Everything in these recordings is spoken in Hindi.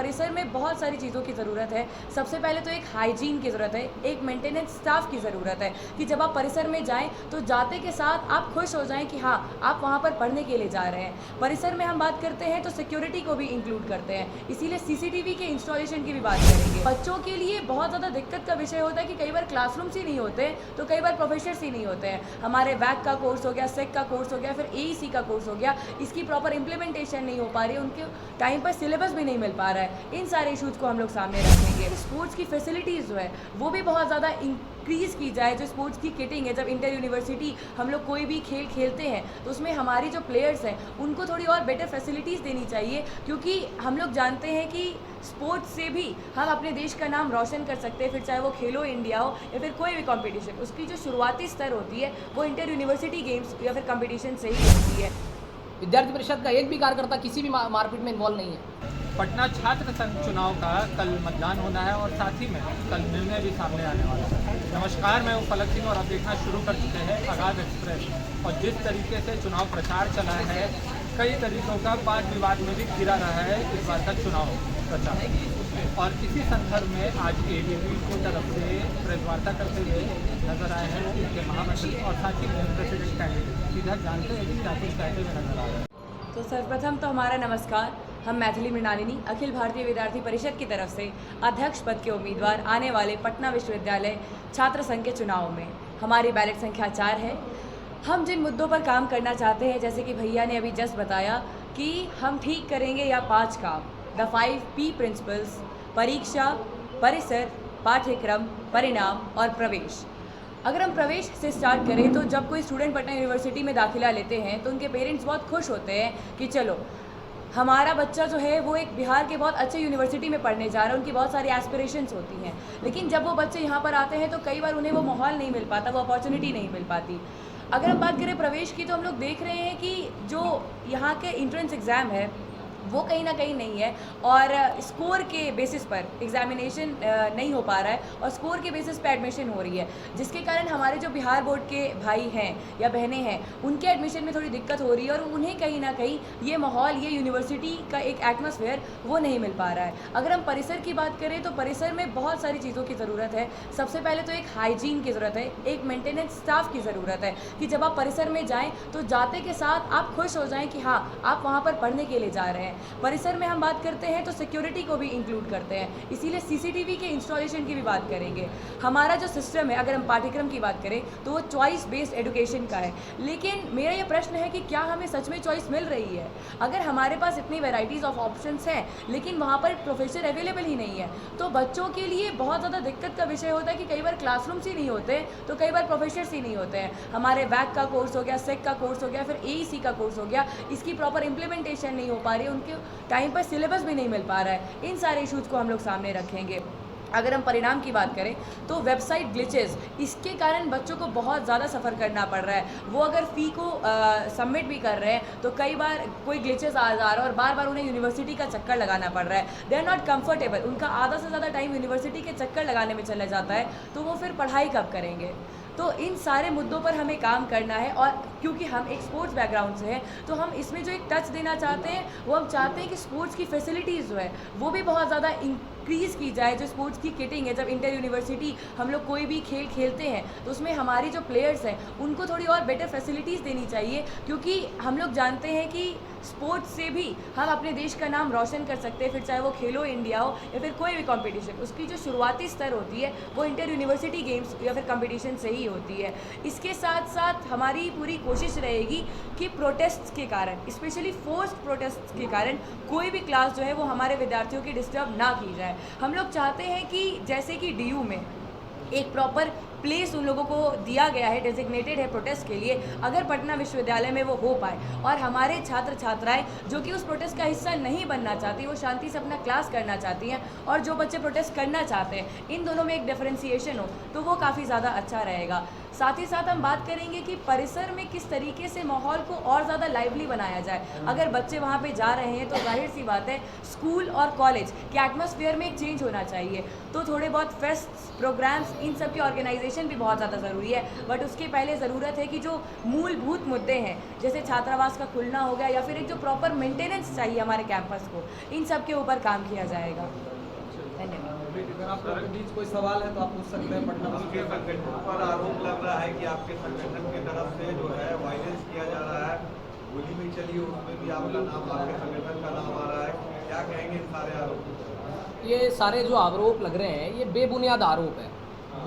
परिसर में बहुत सारी चीज़ों की ज़रूरत है। सबसे पहले तो एक हाइजीन की ज़रूरत है, एक मेंटेनेंस स्टाफ की ज़रूरत है कि जब आप परिसर में जाएँ तो जाते के साथ आप खुश हो जाएँ कि हाँ, आप वहाँ पर पढ़ने के लिए जा रहे हैं। परिसर में हम बात करते हैं तो सिक्योरिटी को भी इंक्लूड करते हैं, इसीलिए सीसीटीवी के इंस्टॉलेशन की भी बात करेंगे। बच्चों के लिए बहुत ज़्यादा दिक्कत का विषय होता है कि कई बार क्लासरूम्स ही नहीं होते, तो कई बार प्रोफेसर्स ही नहीं होते हैं। हमारे वैक का कोर्स हो गया, सेक का कोर्स हो गया, फिर एईसी का कोर्स हो गया, इसकी प्रॉपर इम्प्लीमेंटेशन नहीं हो पा रही है, उनके टाइम पर सिलेबस भी नहीं मिल पा रहा है। इन सारे इशूज़ को हम लोग सामने रखेंगे। स्पोर्ट्स की फैसिलिटीज़ जो है वो भी बहुत ज़्यादा इंक्रीज़ की जाए। जो स्पोर्ट्स की किटिंग है, जब इंटर यूनिवर्सिटी हम लोग कोई भी खेल खेलते हैं तो उसमें हमारी जो प्लेयर्स हैं उनको थोड़ी और बेटर फैसिलिटीज़ देनी चाहिए, क्योंकि हम लोग जानते हैं कि स्पोर्ट्स से भी हम अपने देश का नाम रोशन कर सकते हैं। फिर चाहे वो खेलो इंडिया हो या फिर कोई भी कंपटीशन, उसकी जो शुरुआती स्तर होती है वो इंटर यूनिवर्सिटी गेम्स या फिर कंपटीशन से ही होती है। विद्यार्थी परिषद का एक भी कार्यकर्ता किसी भी मारपीट में इन्वॉल्व नहीं है। पटना छात्र संघ चुनाव का कल मतदान होना है और साथ ही में कल निर्णय भी सामने आने वाला है। नमस्कार, मैं हूं फलक सिंह और अब देखना शुरू कर चुके हैं आगाज एक्सप्रेस। और जिस तरीके से चुनाव प्रचार चला है, कई तरीकों का वाद विवाद में भी घिरा रहा है इस बार का चुनाव प्रचार। और इसी संदर्भ में आज एबीपी की तरफ से प्रेस वार्ता करते हुए नजर आए हैं उनके महामंत्री और साथ ही प्रेसिडेंट कैंडिडेट। सीधा जानते हैं कि क्या कुछ कहते हुए नजर आ रहे हैं। तो सर्वप्रथम तो हमारा नमस्कार। हम मैथिली मृणालिनी अखिल भारतीय विद्यार्थी परिषद की तरफ से अध्यक्ष पद के उम्मीदवार आने वाले पटना विश्वविद्यालय छात्र संघ के चुनाव में हमारी बैलेट संख्या 4 है। हम जिन मुद्दों पर काम करना चाहते हैं, जैसे कि भैया ने अभी जस्ट बताया कि हम ठीक करेंगे या 5 काम, द 5P प्रिंसिपल्स: परीक्षा, परिसर, पाठ्यक्रम, परिणाम और प्रवेश। अगर हम प्रवेश से स्टार्ट करें तो जब कोई स्टूडेंट पटना यूनिवर्सिटी में दाखिला लेते हैं तो उनके पेरेंट्स बहुत खुश होते हैं कि चलो हमारा बच्चा जो है वो एक बिहार के बहुत अच्छे यूनिवर्सिटी में पढ़ने जा रहा है। उनकी बहुत सारी एस्पिरेशंस होती हैं, लेकिन जब वो बच्चे यहाँ पर आते हैं तो कई बार उन्हें वो माहौल नहीं मिल पाता, वो अपॉर्चुनिटी नहीं मिल पाती। अगर हम बात करें प्रवेश की, तो हम लोग देख रहे हैं कि जो यहाँ के एंट्रेंस एग्ज़ाम है वो कहीं ना कहीं नहीं है और स्कोर के बेसिस पर एग्जामिनेशन नहीं हो पा रहा है और स्कोर के बेसिस पर एडमिशन हो रही है, जिसके कारण हमारे जो बिहार बोर्ड के भाई हैं या बहनें हैं उनके एडमिशन में थोड़ी दिक्कत हो रही है और उन्हें कहीं ना कहीं ये माहौल, ये यूनिवर्सिटी का एक एटमॉस्फेयर वो नहीं मिल पा रहा है। अगर हम परिसर की बात करें तो परिसर में बहुत सारी चीज़ों की ज़रूरत है। सबसे पहले तो एक हाइजीन की ज़रूरत है, एक मेंटेनेंस स्टाफ की ज़रूरत है कि जब आप परिसर में जाएँ तो जाते के साथ आप खुश हो जाएँ कि हाँ, आप वहाँ पर पढ़ने के लिए जा रहे हैं। परिसर में हम बात करते हैं तो सिक्योरिटी को भी इंक्लूड करते हैं, इसीलिए सीसीटीवी के इंस्टॉलेशन की भी बात करेंगे। हमारा जो सिस्टम है, अगर हम पाठ्यक्रम की बात करें तो वो चॉइस बेस्ड एजुकेशन का है, लेकिन मेरा ये प्रश्न है कि क्या हमें सच में चॉइस मिल रही है? अगर हमारे पास इतनी वेराइटीज़ ऑफ ऑप्शंस हैं लेकिन वहाँ पर प्रोफेसर अवेलेबल ही नहीं है तो बच्चों के लिए बहुत ज़्यादा दिक्कत का विषय होता है कि कई बार क्लासरूम्स ही नहीं होते, तो कई बार प्रोफेसर्स ही नहीं होते हैं। हमारे वैक का कोर्स हो गया, सेक का कोर्स हो गया, फिर एईसी का कोर्स हो गया, इसकी प्रॉपर इम्प्लीमेंटेशन नहीं हो पा रही है, उनके टाइम पर सिलेबस भी नहीं मिल पा रहा है। इन सारे इशूज़ को हम लोग सामने रखेंगे। अगर हम परिणाम की बात करें तो वेबसाइट ग्लिचेस, इसके कारण बच्चों को बहुत ज़्यादा सफ़र करना पड़ रहा है। वो अगर फ़ी को सबमिट भी कर रहे हैं तो कई बार कोई ग्लिचेस आ जा रहा है और बार बार उन्हें यूनिवर्सिटी का चक्कर लगाना पड़ रहा है। दे आर नॉट कंफर्टेबल, उनका आधा से ज़्यादा टाइम यूनिवर्सिटी के चक्कर लगाने में चला जाता है, तो वो फिर पढ़ाई कब करेंगे? तो इन सारे मुद्दों पर हमें काम करना है और क्योंकि हम एक स्पोर्ट्स बैकग्राउंड से हैं तो हम इसमें जो एक टच देना चाहते हैं वो हम चाहते हैं कि स्पोर्ट्स की फैसिलिटीज़ जो है वो भी बहुत ज़्यादा इंक्रीज़ की जाए। जो स्पोर्ट्स की किटिंग है, जब इंटर यूनिवर्सिटी हम लोग कोई भी खेल खेलते हैं तो उसमें हमारी जो प्लेयर्स हैं उनको थोड़ी और बेटर फैसिलिटीज़ देनी चाहिए, क्योंकि हम लोग जानते हैं कि स्पोर्ट्स से भी हम अपने देश का नाम रोशन कर सकते हैं। फिर चाहे वो खेलो इंडिया हो या फिर कोई भी कंपटीशन, उसकी जो शुरुआती स्तर होती है वो इंटर यूनिवर्सिटी गेम्स या फिर कंपटीशन से ही होती है। इसके साथ साथ हमारी पूरी कोशिश रहेगी कि प्रोटेस्ट के कारण, स्पेशली फोर्स्ड प्रोटेस्ट के कारण कोई भी क्लास जो है वो हमारे विद्यार्थियों की डिस्टर्ब ना की जाए। हम लोग चाहते हैं कि जैसे कि डीयू में एक प्रॉपर प्लेस उन लोगों को दिया गया है, डेजिग्नेटेड है प्रोटेस्ट के लिए, अगर पटना विश्वविद्यालय में वो हो पाए और हमारे छात्र छात्राएं जो कि उस प्रोटेस्ट का हिस्सा नहीं बनना चाहती, वो शांति से अपना क्लास करना चाहती हैं, और जो बच्चे प्रोटेस्ट करना चाहते हैं, इन दोनों में एक डिफरेंशिएशन हो तो वो काफ़ी ज़्यादा अच्छा रहेगा। साथ ही साथ हम बात करेंगे कि परिसर में किस तरीके से माहौल को और ज़्यादा लाइवली बनाया जाए। अगर बच्चे वहाँ पे जा रहे हैं तो जाहिर सी बात है स्कूल और कॉलेज के एटमॉस्फेयर में एक चेंज होना चाहिए, तो थोड़े बहुत फेस्ट प्रोग्राम्स इन सब के ऑर्गेनाइजेशन एजुकेशन भी बहुत ज़्यादा ज़रूरी है, बट उसके पहले ज़रूरत है कि जो मूलभूत मुद्दे हैं, जैसे छात्रावास का खुलना हो गया या फिर एक जो प्रॉपर मेंटेनेंस चाहिए हमारे कैंपस को, इन सब के ऊपर काम किया जाएगा। धन्यवाद। अगर आप लोगों के बीच कोई सवाल है तो आप पूछ सकते हैं। पटना आपके संगठन पर आरोप लग रहा है कि आपके संगठन की तरफ से जो है वायलेंस किया जा रहा है, गोली भी चली, उसमें भी आपका नाम, आपके संगठन का नाम आ रहा है, क्या कहेंगे इन सारे आरोप? ये सारे जो आरोप लग रहे हैं ये बेबुनियाद आरोप है।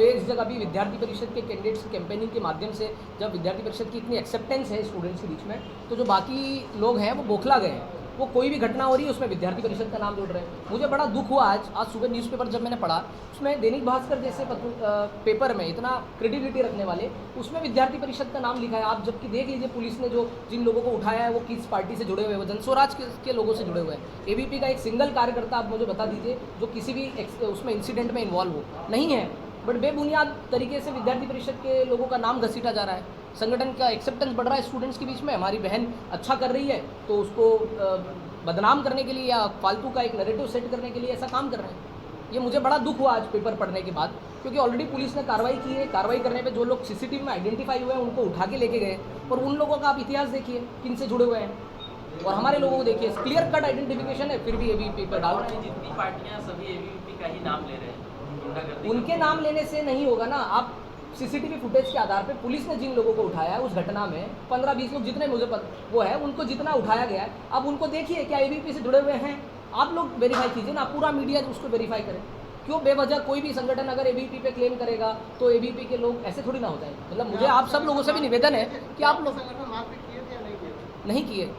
इस जगह अभी विद्यार्थी परिषद के कैंडिडेट्स की कैंपेनिंग के माध्यम से जब विद्यार्थी परिषद की इतनी एक्सेप्टेंस है स्टूडेंट्स के बीच में, तो जो बाकी लोग हैं वो बौखला गए हैं। वो कोई भी घटना हो रही है उसमें विद्यार्थी परिषद का नाम जोड़ रहे हैं। मुझे बड़ा दुख हुआ आज सुबह न्यूज़पेपर जब मैंने पढ़ा, उसमें दैनिक भास्कर जैसे पेपर में इतना क्रेडिबिलिटी रखने वाले, उसमें विद्यार्थी परिषद का नाम लिखा है। आप जबकि देख लीजिए पुलिस ने जिन लोगों को उठाया है वो किस पार्टी से जुड़े हुए हैं, वो जनस्वराज के लोगों से जुड़े हुए हैं। एबीपी का एक सिंगल कार्यकर्ता आप मुझे बता दीजिए जो किसी भी उसमें इंसिडेंट में इन्वॉल्व हो, नहीं है। बट बेबुनियाद तरीके से विद्यार्थी परिषद के लोगों का नाम घसीटा जा रहा है। संगठन का एक्सेप्टेंस बढ़ रहा है स्टूडेंट्स के बीच में। हमारी बहन अच्छा कर रही है तो उसको बदनाम करने के लिए या फालतू का एक नैरेटिव सेट करने के लिए ऐसा काम कर रहे हैं। ये मुझे बड़ा दुख हुआ आज पेपर पढ़ने के बाद, क्योंकि ऑलरेडी पुलिस ने कार्रवाई की है। कार्रवाई करने पे जो लोग सीसीटीवी में आइडेंटिफाई हुए हैं उनको उठा के लेके गए, और उन लोगों का आप इतिहास देखिए किन से जुड़े हुए हैं, और हमारे लोगों को देखिए क्लियर कट आइडेंटिफिकेशन है, फिर भी एबीवीपी पर डाल रहे हैं। जितनी पार्टियां सभी एबीवीपी का ही नाम ले रहे हैं, गुंडागर्दी उनके नाम लेने से नहीं होगा ना। आप सीसीटीवी फुटेज के आधार पे पुलिस ने जिन लोगों को उठाया है उस घटना में 15-20 लोग जितने मुझे वो है उनको जितना उठाया गया है, अब उनको देखिए क्या एबीवीपी से जुड़े हुए हैं। आप लोग वेरीफाई कीजिए ना, पूरा मीडिया उसको वेरीफाई करे। क्यों बेवजह कोई भी संगठन अगर एबीवीपी पे क्लेम करेगा तो एबीवीपी के लोग ऐसे थोड़ी ना हो जाएंगे। मतलब मुझे आप सब लोगों से भी निवेदन है कि आप लोग नहीं किए।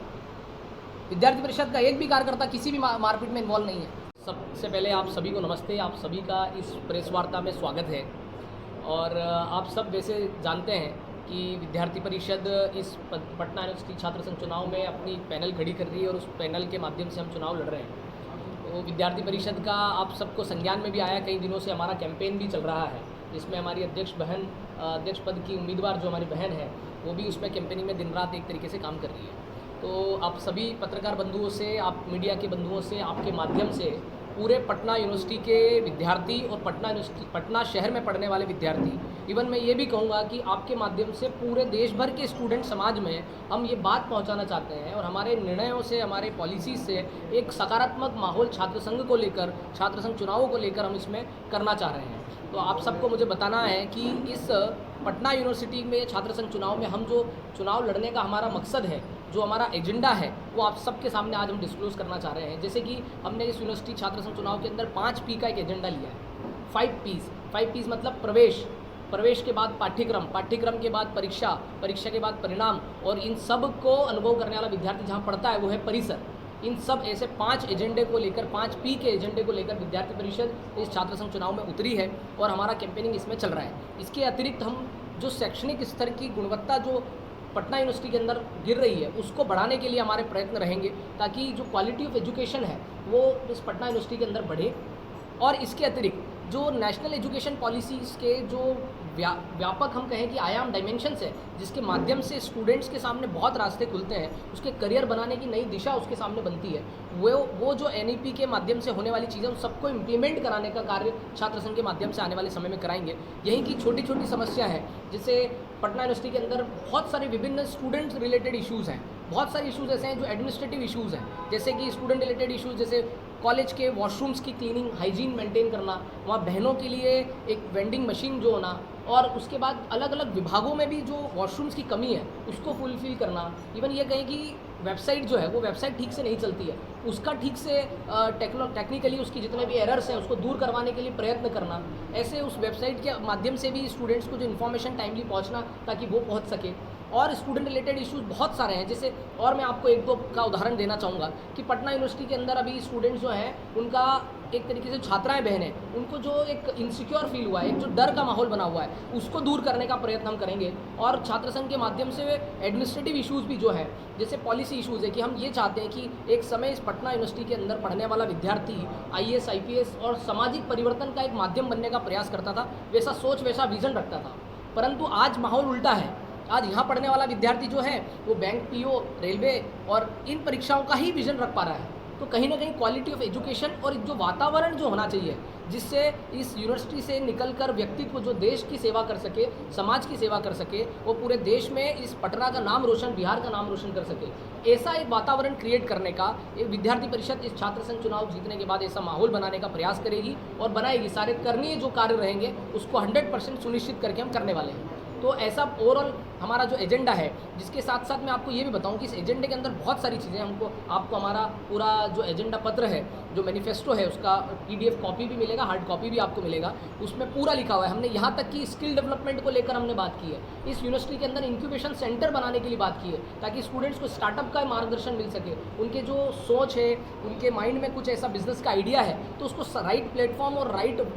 विद्यार्थी परिषद का एक भी कार्यकर्ता किसी भी मारपीट में इन्वॉल्व नहीं है। सबसे पहले आप सभी को नमस्ते। आप सभी का इस प्रेस वार्ता में स्वागत है। और आप सब वैसे जानते हैं कि विद्यार्थी परिषद इस पटना यूनिवर्सिटी छात्र संघ चुनाव में अपनी पैनल खड़ी कर रही है, और उस पैनल के माध्यम से हम चुनाव लड़ रहे हैं। तो विद्यार्थी परिषद का आप सबको संज्ञान में भी आया, कई दिनों से हमारा कैंपेन भी चल रहा है, जिसमें हमारी अध्यक्ष पद की उम्मीदवार जो हमारी बहन है वो भी उसमें कैंपेनिंग में दिन रात एक तरीके से काम कर रही है। तो आप सभी पत्रकार बंधुओं से, आप मीडिया के बंधुओं से, आपके माध्यम से पूरे पटना यूनिवर्सिटी के विद्यार्थी और पटना शहर में पढ़ने वाले विद्यार्थी, इवन मैं ये भी कहूँगा कि आपके माध्यम से पूरे देश भर के स्टूडेंट समाज में हम ये बात पहुँचाना चाहते हैं, और हमारे निर्णयों से, हमारे पॉलिसी से एक सकारात्मक माहौल छात्र संघ को लेकर, छात्र संघ चुनावों को लेकर हम इसमें करना चाह रहे हैं। तो आप सबको मुझे बताना है कि इस पटना यूनिवर्सिटी में छात्र संघ चुनाव में हम जो चुनाव लड़ने का हमारा मकसद है, जो हमारा एजेंडा है, वो आप सबके सामने आज हम डिस्क्लोज करना चाह रहे हैं। जैसे कि हमने इस यूनिवर्सिटी छात्र संघ चुनाव के अंदर 5 P का एक एजेंडा लिया है। 5 P's मतलब प्रवेश के बाद पाठ्यक्रम के बाद परीक्षा के बाद परिणाम, और इन सब को अनुभव करने वाला विद्यार्थी जहाँ पढ़ता है वो है परिसर। इन सब ऐसे 5 एजेंडे को लेकर, 5 P के एजेंडे को लेकर विद्यार्थी परिषद इस छात्र संघ चुनाव में उतरी है, और हमारा कैंपेनिंग इसमें चल रहा है। इसके अतिरिक्त हम जो शैक्षणिक स्तर की गुणवत्ता जो पटना यूनिवर्सिटी के अंदर गिर रही है उसको बढ़ाने के लिए हमारे प्रयत्न रहेंगे, ताकि जो क्वालिटी ऑफ एजुकेशन है वो इस पटना यूनिवर्सिटी के अंदर बढ़े। और इसके अतिरिक्त जो नेशनल एजुकेशन पॉलिसीज़ के जो व्यापक हम कहें कि आयाम डायमेंशंस है, जिसके माध्यम से स्टूडेंट्स के सामने बहुत रास्ते खुलते हैं, उसके करियर बनाने की नई दिशा उसके सामने बनती है, वो जो NEP के माध्यम से होने वाली चीज़ें उन सबको इम्प्लीमेंट कराने का कार्य छात्र संघ के माध्यम से आने वाले समय में कराएंगे। यहीं की छोटी छोटी समस्या है, जैसे पटना यूनिवर्सिटी के अंदर बहुत सारे विभिन्न स्टूडेंट्स रिलेटेड इश्यूज़ हैं। बहुत सारे इश्यूज़ ऐसे हैं जो एडमिनिस्ट्रेटिव इश्यूज़ हैं, जैसे कि स्टूडेंट रिलेटेड इश्यूज़, जैसे कॉलेज के वॉशरूम्स की क्लीनिंग, हाइजीन मेंटेन करना, वहाँ बहनों के लिए एक वेंडिंग मशीन जो होना, और उसके बाद अलग अलग विभागों में भी जो वॉशरूम्स की कमी है उसको फुलफिल करना। इवन ये कहें कि वेबसाइट जो है वो वेबसाइट ठीक से नहीं चलती है, उसका ठीक से टेक्निकली उसकी जितने भी एरर्स हैं उसको दूर करवाने के लिए प्रयत्न करना। ऐसे उस वेबसाइट के माध्यम से भी स्टूडेंट्स को जो इन्फॉर्मेशन टाइमली पहुंचना, ताकि वो पहुंच सके। और स्टूडेंट रिलेटेड इश्यूज बहुत सारे हैं, जैसे और मैं आपको 1-2 का उदाहरण देना चाहूँगा कि पटना यूनिवर्सिटी के अंदर अभी स्टूडेंट्स जो हैं उनका एक तरीके से छात्राएं बहनें, उनको जो एक इनसिक्योर फील हुआ है, एक जो डर का माहौल बना हुआ है, उसको दूर करने का प्रयत्न हम करेंगे। और छात्र संघ के माध्यम से एडमिनिस्ट्रेटिव इश्यूज़ भी जो है, जैसे पॉलिसी इश्यूज़ है कि हम ये चाहते हैं कि एक समय इस पटना यूनिवर्सिटी के अंदर पढ़ने वाला विद्यार्थी IAS IPS और सामाजिक परिवर्तन का एक माध्यम बनने का प्रयास करता था, वैसा सोच वैसा विज़न रखता था। परंतु आज माहौल उल्टा है। आज यहाँ पढ़ने वाला विद्यार्थी जो है वो बैंक PO, रेलवे और इन परीक्षाओं का ही विजन रख पा रहा है। तो कहीं ना कहीं क्वालिटी ऑफ एजुकेशन और जो वातावरण जो होना चाहिए जिससे इस यूनिवर्सिटी से निकलकर व्यक्तित्व जो देश की सेवा कर सके, समाज की सेवा कर सके, वो पूरे देश में इस पटना का नाम रोशन, बिहार का नाम रोशन कर सके, ऐसा एक वातावरण क्रिएट करने का एक विद्यार्थी परिषद इस छात्र संघ चुनाव जीतने के बाद ऐसा माहौल बनाने का प्रयास करेगी और बनाएगी। सारे करणीय जो कार्य रहेंगे उसको 100% सुनिश्चित करके हम करने वाले हैं। तो ऐसा ओवरऑल हमारा जो एजेंडा है, जिसके साथ साथ मैं आपको ये भी बताऊं कि इस एजेंडे के अंदर बहुत सारी चीज़ें आपको हमारा पूरा जो एजेंडा पत्र है, जो मैनिफेस्टो है, उसका PDF कॉपी भी मिलेगा, हार्ड कॉपी भी आपको मिलेगा। उसमें पूरा लिखा हुआ है। हमने यहाँ तक कि स्किल डेवलपमेंट को लेकर हमने बात की है। इस यूनिवर्सिटी के अंदर इंक्यूबेशन सेंटर बनाने के लिए बात की है, ताकि स्टूडेंट्स को स्टार्टअप का मार्गदर्शन मिल सके। उनके जो सोच है, उनके माइंड में कुछ ऐसा बिजनेस का आइडिया है, तो उसको राइट प्लेटफॉर्म और राइट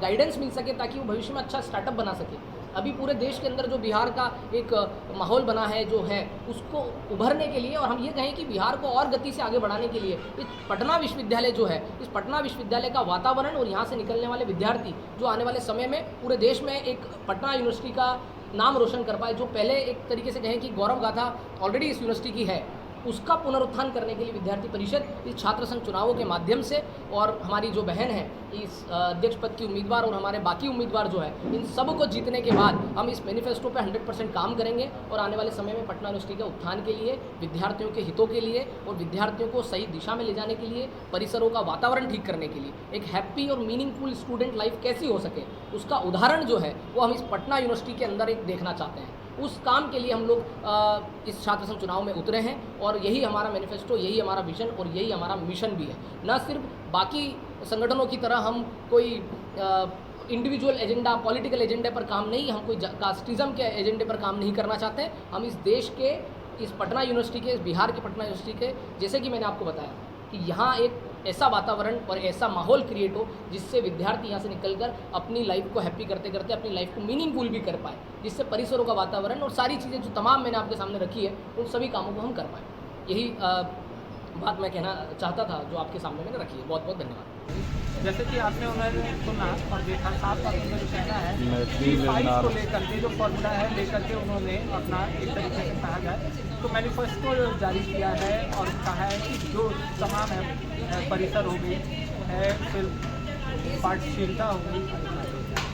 गाइडेंस मिल सके, ताकि वो भविष्य में अच्छा स्टार्टअप बना सके। अभी पूरे देश के अंदर जो बिहार का एक माहौल बना है, जो है, उसको उभरने के लिए, और हम ये कहें कि बिहार को और गति से आगे बढ़ाने के लिए इस पटना विश्वविद्यालय जो है, इस पटना विश्वविद्यालय का वातावरण और यहाँ से निकलने वाले विद्यार्थी जो आने वाले समय में पूरे देश में एक पटना यूनिवर्सिटी का नाम रोशन कर पाए, जो पहले एक तरीके से कहें कि गौरव गाथा ऑलरेडी इस यूनिवर्सिटी की है, उसका पुनरुत्थान करने के लिए विद्यार्थी परिषद इस छात्र संघ चुनावों के माध्यम से, और हमारी जो बहन है इस अध्यक्ष पद की उम्मीदवार और हमारे बाकी उम्मीदवार जो है, इन सब को जीतने के बाद हम इस मैनिफेस्टो पे 100% काम करेंगे और आने वाले समय में पटना यूनिवर्सिटी के उत्थान के लिए, विद्यार्थियों के हितों के लिए और विद्यार्थियों को सही दिशा में ले जाने के लिए, परिसरों का वातावरण ठीक करने के लिए, एक हैप्पी और मीनिंगफुल स्टूडेंट लाइफ कैसी हो सके, उसका उदाहरण जो है वो हम इस पटना यूनिवर्सिटी के अंदर एक देखना चाहते हैं। उस काम के लिए हम लोग इस छात्र संघ चुनाव में उतरे हैं और यही हमारा मैनिफेस्टो, यही हमारा विजन और यही हमारा मिशन भी है। न सिर्फ बाकी संगठनों की तरह हम कोई इंडिविजुअल एजेंडा, पॉलिटिकल एजेंडे पर काम नहीं, हम कोई कास्टिज्म के एजेंडे पर काम नहीं करना चाहते। हम इस देश के, इस पटना यूनिवर्सिटी के, इस बिहार के पटना यूनिवर्सिटी के, जैसे कि मैंने आपको बताया कि यहाँ एक ऐसा वातावरण और ऐसा माहौल क्रिएट हो जिससे विद्यार्थी यहाँ से निकलकर अपनी लाइफ को हैप्पी करते करते अपनी लाइफ को मीनिंगफुल भी कर पाए, जिससे परिसरों का वातावरण और सारी चीज़ें जो तमाम मैंने आपके सामने रखी है, उन सभी कामों को हम कर पाएँ। यही बात मैं कहना चाहता था जो आपके सामने मैंने रखी है। बहुत बहुत धन्यवाद। जैसे कि आपने उन्हें सुना और देखा, साफ साफ उन्होंने जो कहना है कि फाइल को लेकर के जो फॉर्मूला है लेकर के उन्होंने अपना एक तरीके से कहा जाए तो मैनिफेस्टो जारी किया है और कहा है कि जो तमाम है परिसर हो गई है, फिर पाठशीलता हो गई,